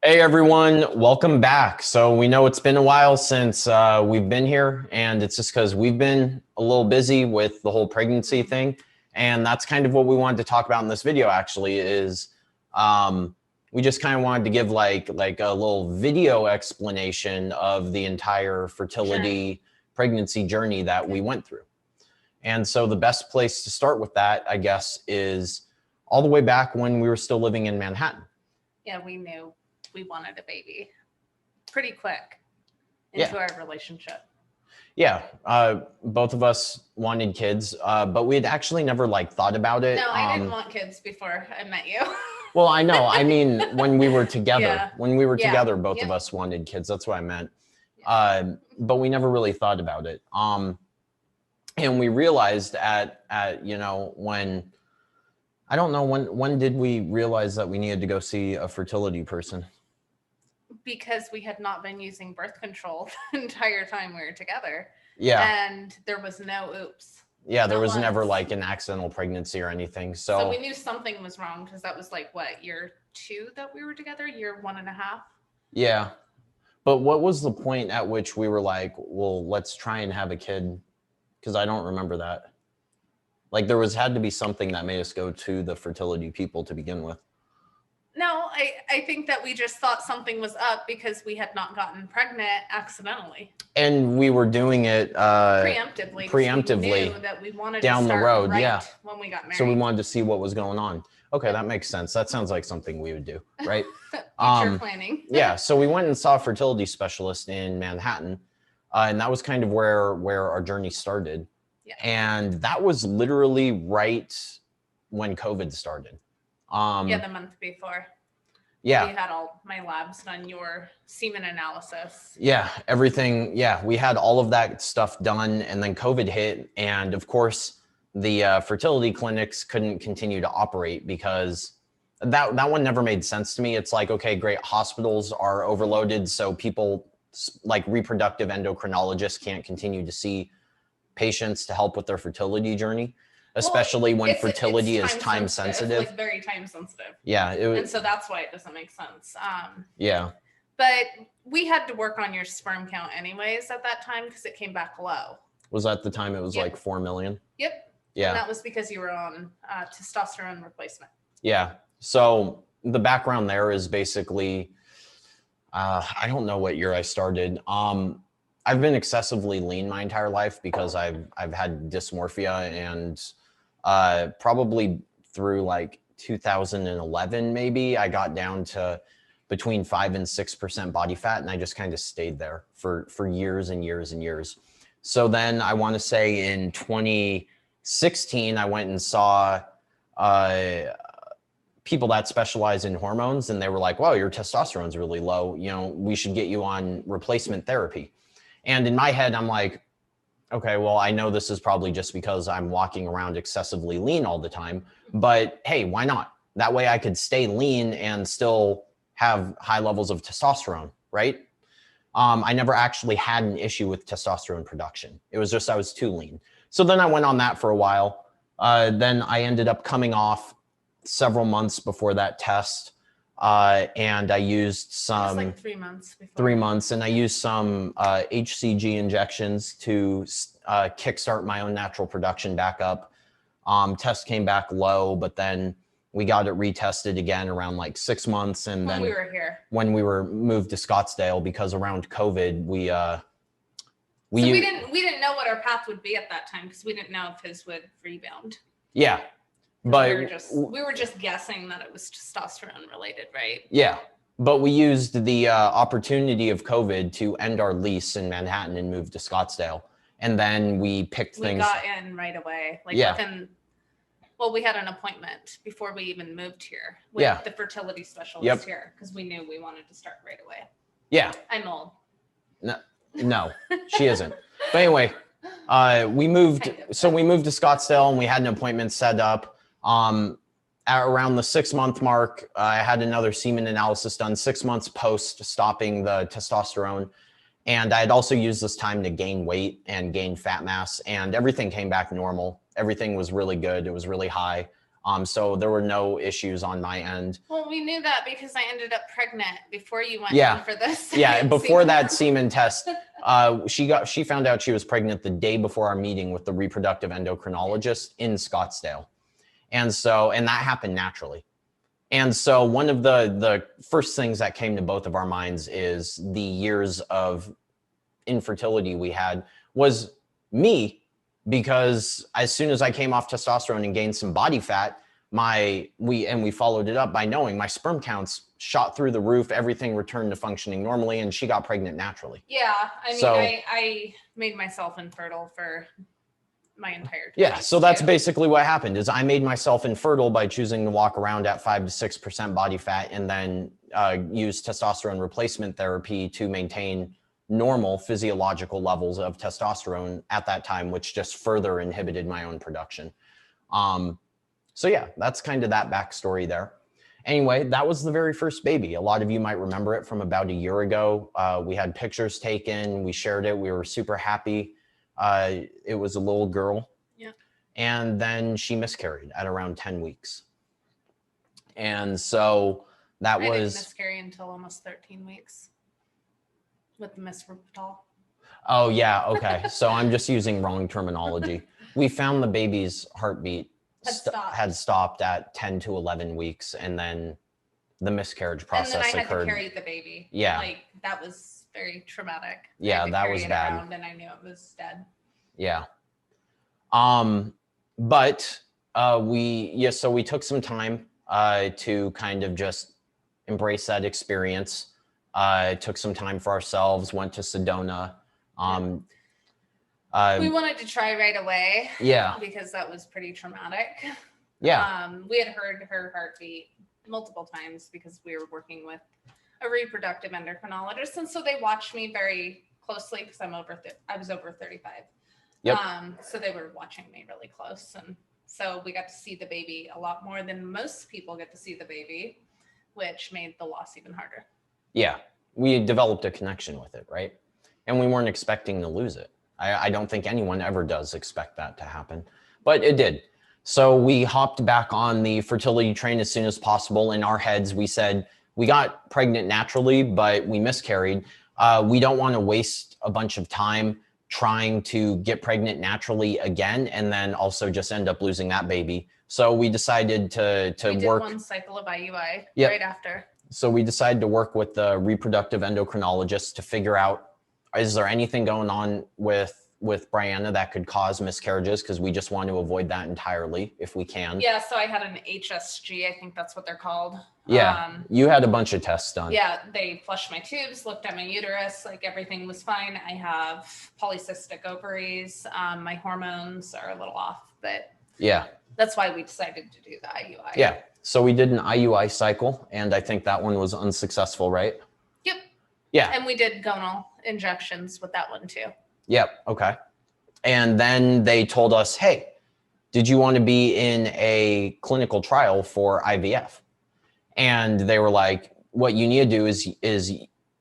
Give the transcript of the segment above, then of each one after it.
Hey everyone, welcome back. So we know it's been a while since we've been here, and it's just because we've been a little busy with the whole pregnancy thing. And that's kind of what we wanted to talk about in this video actually is we just kind of wanted to give like a little video explanation of the entire fertility pregnancy journey that we went through. And so the best place to start with that, I guess, is all the way back when we were still living in Manhattan. Yeah, we knew we wanted a baby pretty quick into our relationship. Yeah, both of us wanted kids, but we had actually never like thought about it. No, I didn't want kids before I met you. Well, I know. I mean, when we were together, both of us wanted kids. That's what I meant. But we never really thought about it. And we realized at when I don't know when did we realize that we needed to go see a fertility person? Because we had not been using birth control the entire time we were together. Yeah. And there was no oops. Yeah, there was never like an accidental pregnancy or anything. So we knew something was wrong because that was like what, year 2 that we were together, year 1.5. Yeah. But what was the point at which we were like, well, let's try and have a kid? Because I don't remember that. Like there had to be something that made us go to the fertility people to begin with. No, I think that we just thought something was up because we had not gotten pregnant accidentally. And we were doing it preemptively. We knew that we wanted down to start the road, when we got married. So we wanted to see what was going on. Okay, that makes sense. That sounds like something we would do, right? Future planning. Yeah, so we went and saw a fertility specialist in Manhattan, and that was kind of where our journey started. Yeah. And that was literally right when COVID started. The month before. Yeah. We had all my labs done, your semen analysis. Yeah, everything. Yeah, we had all of that stuff done, and then COVID hit. And of course, the fertility clinics couldn't continue to operate because that one never made sense to me. It's like, okay, great, hospitals are overloaded, so people like reproductive endocrinologists can't continue to see patients to help with their fertility journey. Especially when fertility is time sensitive. Like very time sensitive. Yeah. And so that's why it doesn't make sense. Yeah. But we had to work on your sperm count anyways at that time because it came back low. Was that the time it was like 4 million? Yep. Yeah. And that was because you were on testosterone replacement. Yeah. So the background there is basically, I don't know what year I started. I've been excessively lean my entire life because I've had dysmorphia, and probably through like 2011, maybe I got down to between 5 and 6% body fat. And I just kind of stayed there for years and years and years. So then I want to say in 2016, I went and saw people that specialize in hormones, and they were like, wow, your testosterone's really low. You know, we should get you on replacement therapy. And in my head, I'm like, okay, well, I know this is probably just because I'm walking around excessively lean all the time, but hey, why not? That way I could stay lean and still have high levels of testosterone, right? I never actually had an issue with testosterone production. It was just I was too lean. So then I went on that for a while. Then I ended up coming off several months before that test. And I used some like 3 months before. 3 months, and I used some HCG injections to kickstart my own natural production back up. Test came back low, but then we got it retested again around like 6 months, and then we were here, when we were moved to Scottsdale, because around COVID we didn't know what our path would be at that time because we didn't know if his would rebound. Yeah. But we were just guessing that it was testosterone related, right? Yeah. But we used the opportunity of COVID to end our lease in Manhattan and move to Scottsdale. And then we picked things. We got in right away. Like we had an appointment before we even moved here with the fertility specialist here because we knew we wanted to start right away. Yeah. I'm old. No, she isn't. But anyway, we moved. So we moved to Scottsdale and we had an appointment set up. At around the 6-month mark, I had another semen analysis done 6 months post stopping the testosterone. And I had also used this time to gain weight and gain fat mass, and everything came back normal. Everything was really good. It was really high. So there were no issues on my end. Well, we knew that because I ended up pregnant before you went in for this. Yeah, before that semen test, she found out she was pregnant the day before our meeting with the reproductive endocrinologist in Scottsdale. And that happened naturally. And so one of the first things that came to both of our minds is the years of infertility we had was me, because as soon as I came off testosterone and gained some body fat, we followed it up by knowing my sperm counts shot through the roof, everything returned to functioning normally, and she got pregnant naturally. Yeah, I made myself infertile for my entire 20s. Yeah, so that's basically what happened is I made myself infertile by choosing to walk around at 5 to 6% body fat and then use testosterone replacement therapy to maintain normal physiological levels of testosterone at that time, which just further inhibited my own production. So yeah, that's kind of that backstory there. Anyway, that was the very first baby. A lot of you might remember it from about a year ago. We had pictures taken, we shared it, we were super happy. It was a little girl. Yeah. And then she miscarried at around 10 weeks. And so I didn't miscarry until almost 13 weeks. With the misrupitol. Oh yeah, okay. So I'm just using wrong terminology. We found the baby's heartbeat had stopped at 10 to 11 weeks, and then the miscarriage process occurred. And then I had to carry the baby. Yeah. Like that was very traumatic. Yeah, that was bad. And I knew it was dead. Yeah. But so we took some time to kind of just embrace that experience. Took some time for ourselves, went to Sedona. We wanted to try right away. Yeah. Because that was pretty traumatic. Yeah. We had heard her heartbeat multiple times because we were working with a reproductive endocrinologist. And so they watched me very closely because I was over 35. Yep. So they were watching me really close. And so we got to see the baby a lot more than most people get to see the baby, which made the loss even harder. Yeah, we developed a connection with it, right? And we weren't expecting to lose it. I don't think anyone ever does expect that to happen, but it did. So we hopped back on the fertility train as soon as possible. In our heads, we said, we got pregnant naturally, but we miscarried. We don't want to waste a bunch of time trying to get pregnant naturally again, and then also just end up losing that baby. So we decided to work. We did one cycle of IUI right after. So we decided to work with the reproductive endocrinologist to figure out, is there anything going on with Brianna that could cause miscarriages? Because we just want to avoid that entirely if we can. Yeah, so I had an HSG, I think that's what they're called. Yeah, you had a bunch of tests done. Yeah, they flushed my tubes, looked at my uterus, like everything was fine. I have polycystic ovaries. My hormones are a little off, but yeah, that's why we decided to do the IUI. Yeah, so we did an IUI cycle, and I think that one was unsuccessful, right? Yep. Yeah. And we did gonal injections with that one too. Yep. Okay. And then they told us, hey, did you want to be in a clinical trial for IVF? And they were like, what you need to do is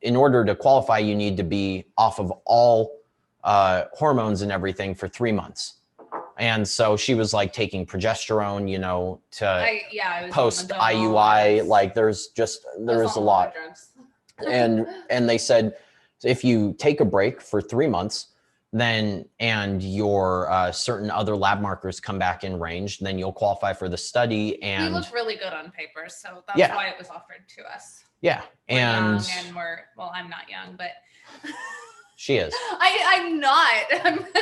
in order to qualify, you need to be off of all hormones and everything for 3 months. And so she was like taking progesterone, to post IUI. Like there's a lot. And they said, if you take a break for 3 months, then and your certain other lab markers come back in range, then you'll qualify for the study. And we look really good on paper, so that's why it was offered to us. Yeah, we're young and I'm not young, but she is. I'm not.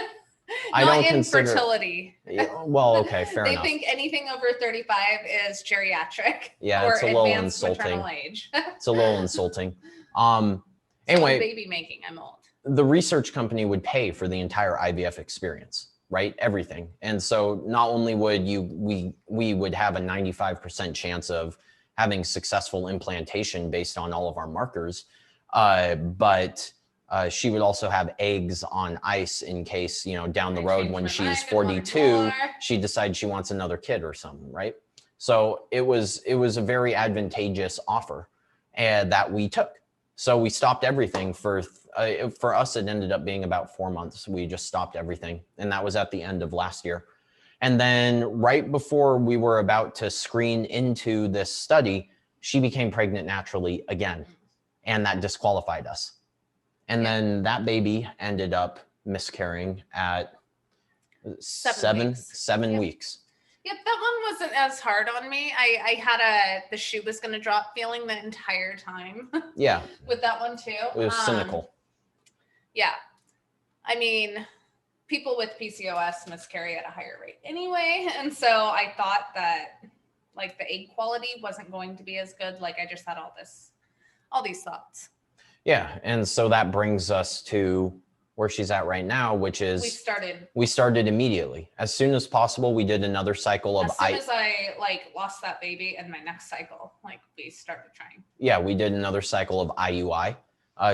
I don't consider fertility. Well, okay, fair enough. They think anything over 35 is geriatric. Yeah, or it's a little advanced insulting. Maternal age. It's a little insulting. Anyway, baby making, I'm old. The research company would pay for the entire IVF experience, right? Everything. And so not only would we would have a 95% chance of having successful implantation based on all of our markers, but she would also have eggs on ice in case, down the road when she's 42, she decides she wants another kid or something, right? So it was a very advantageous offer that we took. So we stopped everything for us. It ended up being about 4 months. We just stopped everything. And that was at the end of last year. And then right before we were about to screen into this study, she became pregnant naturally again, and that disqualified us. And then that baby ended up miscarrying at 7 weeks. Yep, that one wasn't as hard on me. I had the shoe was going to drop feeling the entire time. Yeah. With that one too. It was cynical. Yeah. I mean, people with PCOS miscarry at a higher rate anyway. And so I thought that like the egg quality wasn't going to be as good. Like I just had all these thoughts. Yeah. And so that brings us to where she's at right now, which is we started immediately. As soon as possible, we did another cycle of as soon as I like lost that baby, and my next cycle, like we started trying. Yeah, we did another cycle of IUI.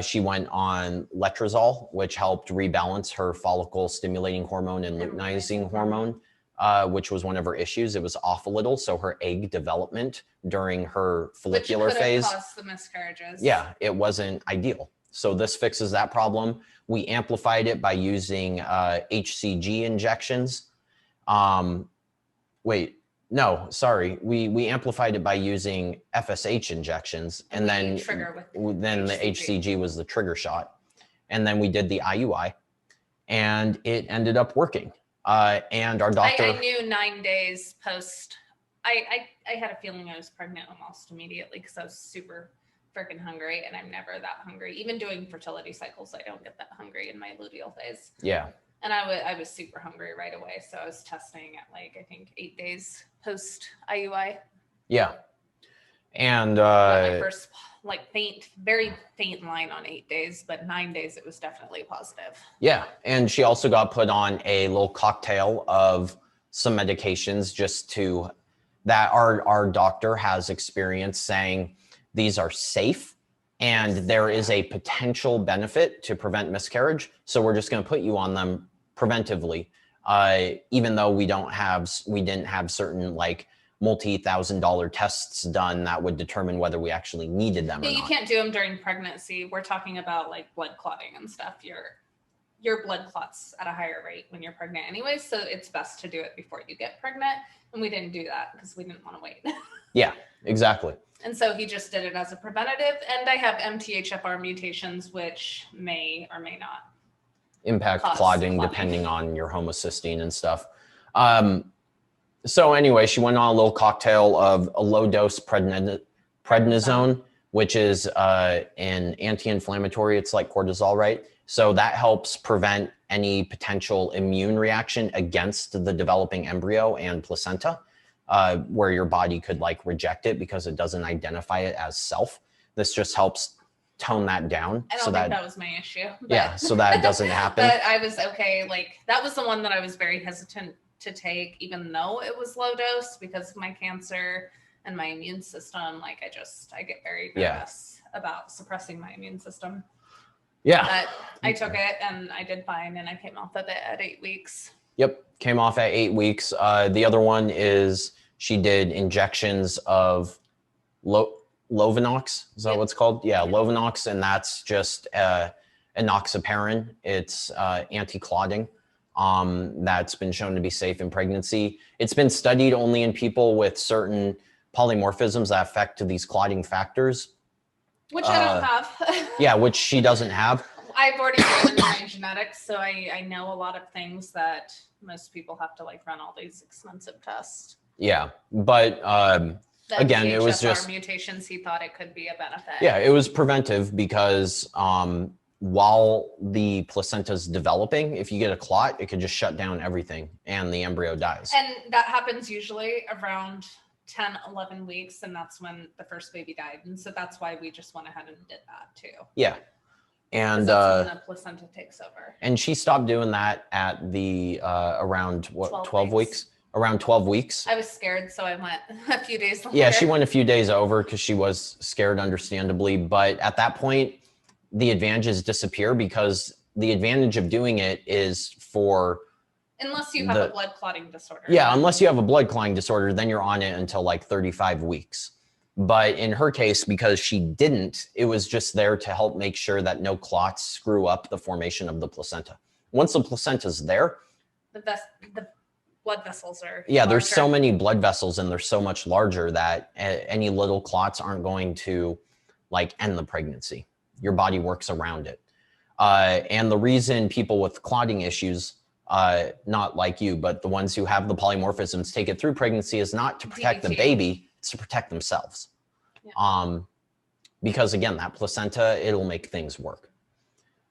She went on letrozole, which helped rebalance her follicle stimulating hormone and luteinizing hormone, which was one of her issues. It was off a little, so her egg development during her follicular phase caused the miscarriages. Yeah, it wasn't ideal. So this fixes that problem. We amplified it by using HCG injections. We amplified it by using FSH injections, and then the HCG was the trigger shot. And then we did the IUI, and it ended up working. And our doctor... I knew 9 days post. I had a feeling I was pregnant almost immediately because I was super freaking hungry, and I'm never that hungry. Even doing fertility cycles, I don't get that hungry in my luteal phase. Yeah. And I was super hungry right away. So I was testing at like, I think 8 days post IUI. Yeah. And my first like very faint line on 8 days, but 9 days, it was definitely positive. Yeah. And she also got put on a little cocktail of some medications that our doctor has experience saying these are safe and there is a potential benefit to prevent miscarriage. So we're just going to put you on them preventively, even though we didn't have certain like multi-$1,000 tests done that would determine whether we actually needed them or not. You can't do them during pregnancy. We're talking about like blood clotting and stuff. Your blood clots at a higher rate when you're pregnant anyway, so it's best to do it before you get pregnant. And we didn't do that because we didn't want to wait. Yeah, exactly. And so he just did it as a preventative. And I have MTHFR mutations, which may or may not impact clotting depending on your homocysteine and stuff. So anyway, she went on a little cocktail of a low dose prednisone, which is an anti-inflammatory. It's like cortisol, right? So that helps prevent any potential immune reaction against the developing embryo and placenta, where your body could like reject it because it doesn't identify it as self. This just helps tone that down. I don't think that was my issue. Yeah, so that it doesn't happen. But I was okay. Like that was the one that I was very hesitant to take, even though it was low dose, because of my cancer and my immune system. Like I get very nervous about suppressing my immune system. Yeah. But I took it and I did fine, and I came off of it at 8 weeks. Yep, came off at 8 weeks. The other one is she did injections of Lovenox. Is that what it's called? Yeah, Lovenox, and that's just enoxaparin. It's anti-clotting. That's been shown to be safe in pregnancy. It's been studied only in people with certain polymorphisms that affect these clotting factors. Which I don't have. Yeah, which she doesn't have. I've already done my genetics, so I know a lot of things that most people have to like run all these expensive tests. Yeah, but again, it was just mutations. He thought it could be a benefit. Yeah, it was preventive because while the placenta's developing, if you get a clot, it could just shut down everything and the embryo dies. And that happens usually around 10, 11 weeks, and that's when the first baby died. And so that's why we just went ahead and did that too. Yeah. And that's when the placenta takes over. And she stopped doing that at the around 12 weeks? Around 12 weeks. I was scared, so I went a few days later. Yeah, she went a few days over because she was scared, understandably. But at that point, the advantages disappear because the advantage of doing it is for... Unless you have a blood clotting disorder. Yeah, unless you have a blood clotting disorder, then you're on it until like 35 weeks. But in her case, because she didn't, it was just there to help make sure that no clots screw up the formation of the placenta. Once the placenta's there... The blood vessels are yeah, there's larger. so many blood vessels and they're so much larger that any little clots aren't going to like end the pregnancy. Your body works around it. And the reason people with clotting issues, not like you, but the ones who have the polymorphisms take it through pregnancy is not to protect the DVT. baby, it's to protect themselves. Yeah. Because again, that placenta, it'll make things work.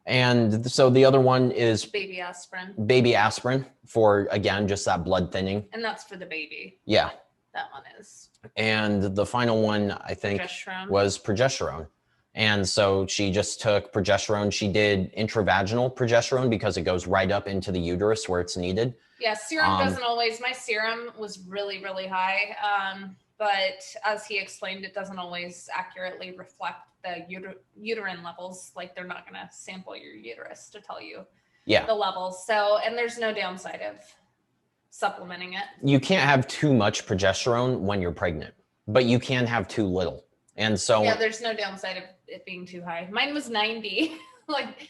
And so the other one is Baby aspirin. baby aspirin for, again, just that blood thinning. And that's for the baby. Yeah. That one is. And the final one, I think, Progesterone. was progesterone. And so she just took progesterone. She did intravaginal progesterone because it goes right up into the uterus where it's needed. Yeah, serum doesn't always, my serum was really, really high. But as he explained, it doesn't always accurately reflect the uterine levels. Like they're not going to sample your uterus to tell you the levels. So, and there's no downside of supplementing it. You can't have too much progesterone when you're pregnant, but you can have too little. And so yeah, there's no downside of it being too high. Mine was 90, like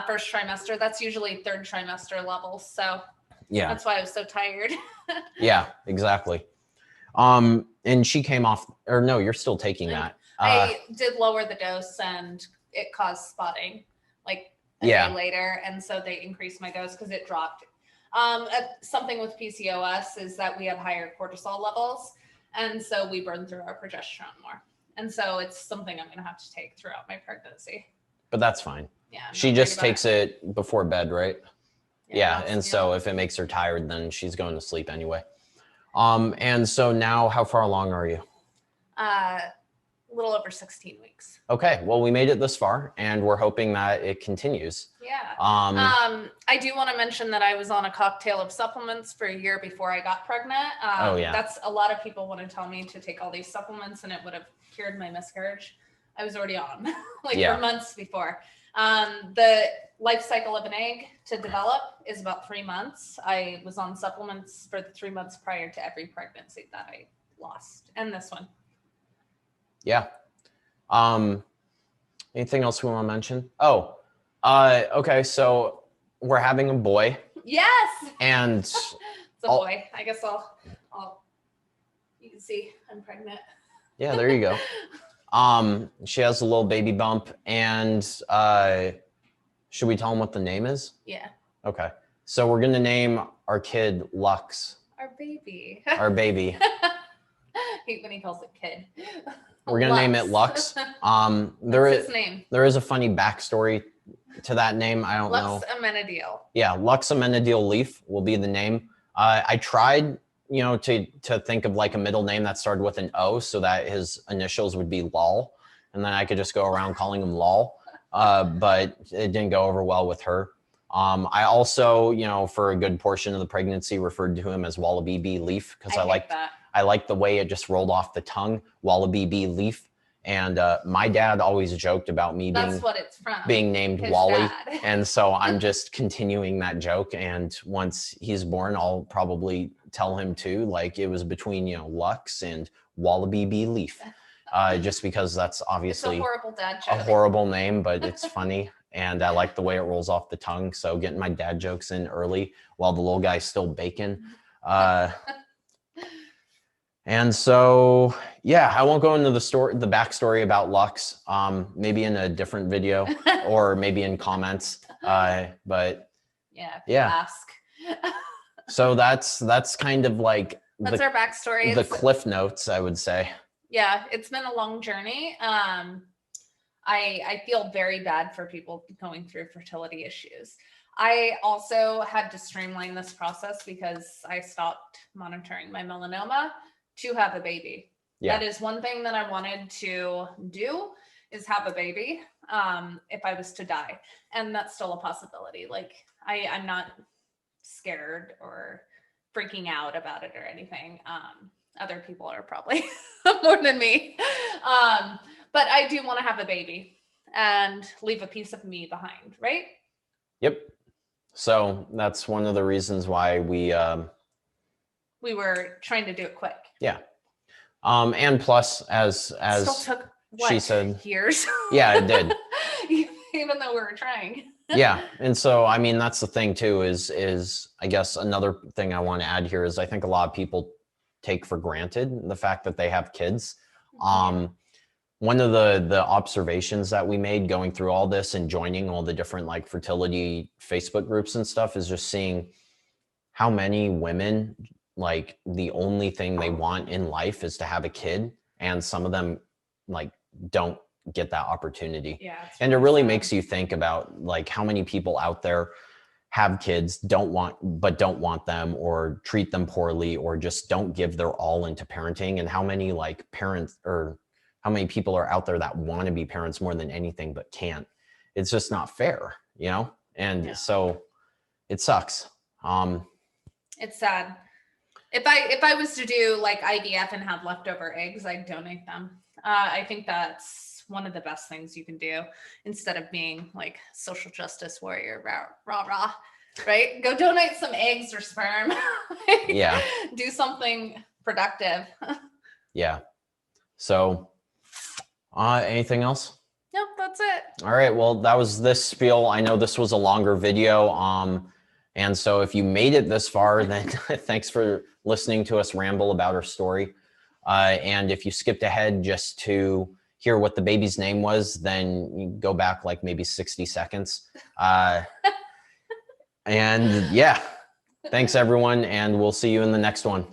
first trimester. That's usually third trimester levels. So yeah, that's why I was so tired. Yeah, exactly. And she came off, or no, you're still taking that. I did lower the dose and it caused spotting like a day later. And so they increased my dose because it dropped. Something with PCOS is that we have higher cortisol levels. And so we burn through our progesterone more. And so it's something I'm going to have to take throughout my pregnancy. But that's fine. Yeah. She just takes it before bed, right? Yeah. And so if it makes her tired, then she's going to sleep anyway. And so now how far along are you? A little over 16 weeks. Okay. Well, we made it this far and we're hoping that it continues. Yeah. I do want to mention that I was on a cocktail of supplements for a year before I got pregnant. That's a lot of people want to tell me to take all these supplements and it would have cured my miscarriage. I was already on for months before. The life cycle of an egg to develop is about 3 months. I was on supplements for the 3 months prior to every pregnancy that I lost and this one. Yeah. Anything else we want to mention? Oh, okay. So we're having a boy. Yes. And it's a boy. I guess you can see I'm pregnant. Yeah, there you go. She has a little baby bump and, should we tell him what the name is? Yeah. Okay. So we're going to name our kid Lux. Our baby. Our baby. When he calls it kid. We're going to name it Lux. What's his name? There is a funny backstory to that name. I don't know. Lux Amenadiel. Yeah. Lux Amenadiel Leaf will be the name. I tried, to think of like a middle name that started with an O so that his initials would be Lol. And then I could just go around calling him Lol. But it didn't go over well with her. I also, for a good portion of the pregnancy referred to him as Wallaby Bee Leaf because I liked the way it just rolled off the tongue, Wallaby Bee Leaf. And my dad always joked about me being named Wally. Dad. And so I'm just continuing that joke. And once he's born, I'll probably tell him too, like it was between, Lux and Wallaby Bee Leaf. Just because that's obviously it's a horrible dad joke. A horrible name, but it's funny. And I like the way it rolls off the tongue. So getting my dad jokes in early while the little guy's still baking. And so, yeah, I won't go into the backstory about Lux, maybe in a different video or maybe in comments. But yeah. Ask. So that's kind of like our backstory. The cliff notes, I would say. Yeah, it's been a long journey. I feel very bad for people going through fertility issues. I also had to streamline this process because I stopped monitoring my melanoma to have a baby. Yeah. That is one thing that I wanted to do is have a baby if I was to die. And that's still a possibility. Like I'm not scared or freaking out about it or anything. Other people are probably more than me. But I do want to have a baby and leave a piece of me behind, right? Yep. So that's one of the reasons why we were trying to do it quick. Yeah. And plus as still took she said years. Yeah, it did. Even though we were trying. Yeah. And so, I mean, that's the thing too, is I guess another thing I want to add here is I think a lot of people take for granted the fact that they have kids. One of the observations that we made going through all this and joining all the different like fertility Facebook groups and stuff is just seeing how many women, like the only thing they want in life is to have a kid. And some of them like don't get that opportunity. Yeah. And it really makes you think about like how many people out there have kids, don't want them, or treat them poorly, or just don't give their all into parenting, and how many like parents, or how many people are out there that want to be parents more than anything but can't. It's just not fair, you know? And so it sucks. It's sad. If I was to do like IVF and have leftover eggs, I'd donate them. I think that's one of the best things you can do instead of being like social justice warrior, rah, right? Go donate some eggs or sperm. Yeah. Do something productive. Yeah. So, anything else? Nope, that's it. All right. Well, that was this spiel. I know this was a longer video. And so if you made it this far, then thanks for listening to us ramble about our story. And if you skipped ahead just to hear what the baby's name was, then you go back like maybe 60 seconds. And yeah, thanks everyone. And we'll see you in the next one.